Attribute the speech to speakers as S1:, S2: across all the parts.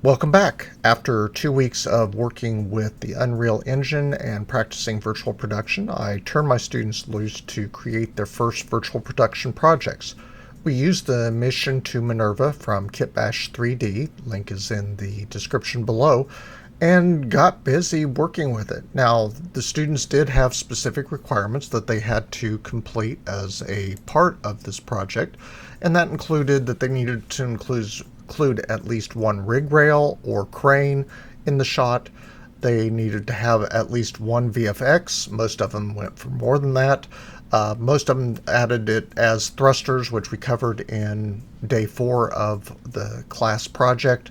S1: Welcome back. After 2 weeks of working with the Unreal Engine and practicing virtual production, I turned my students loose to create their first virtual production projects. We used the mission to Minerva from Kitbash 3D, link is in the description below, and got busy working with it. Now, the students did have specific requirements that they had to complete as a part of this project, and that included that they needed to include at least one rig rail or crane in the shot. They needed to have at least one VFX. Most of them went for more than that. Most of them added it as thrusters, which we covered in day 4 of the class project.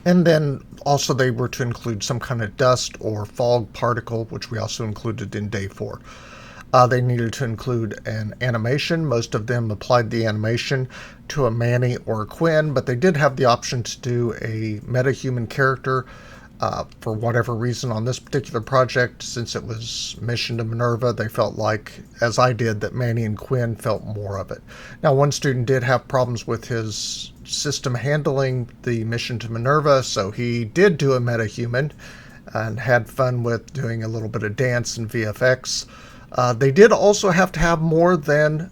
S1: And then also they were to include some kind of dust or fog particle, which we also included in day 4. They needed to include an animation. Most of them applied the animation to a Manny or a Quinn, but they did have the option to do a meta-human character. For whatever reason on this particular project, since it was mission to Minerva, they felt like, as I did, that Manny and Quinn felt more of it. Now, one student did have problems with his system handling the mission to Minerva, so he did do a meta-human and had fun with doing a little bit of dance and VFX. They did also have to have more than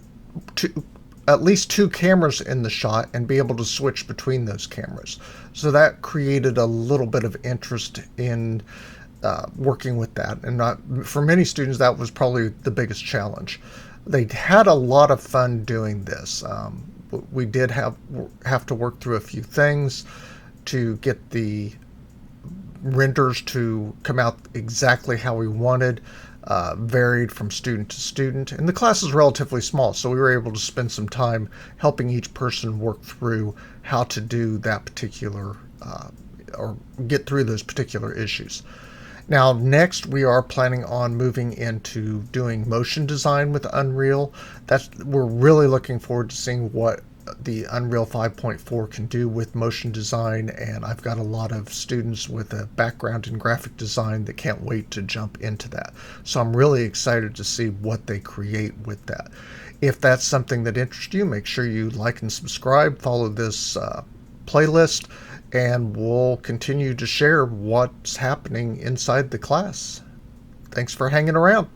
S1: at least 2 cameras in the shot and be able to switch between those cameras. So that created a little bit of interest in working with that. And for many students, that was probably the biggest challenge. They had a lot of fun doing this. We did have to work through a few things to get the renders to come out exactly how we wanted. Varied from student to student, and the class is relatively small, so we were able to spend some time helping each person work through how to do that particular or get through those particular issues. Now, next we are planning on moving into doing motion design with Unreal. We're really looking forward to seeing what the Unreal 5.4 can do with motion design, and I've got a lot of students with a background in graphic design that can't wait to jump into that. So I'm really excited to see what they create with that. If that's something that interests you, make sure you like and subscribe, follow this playlist, and we'll continue to share what's happening inside the class. Thanks for hanging around.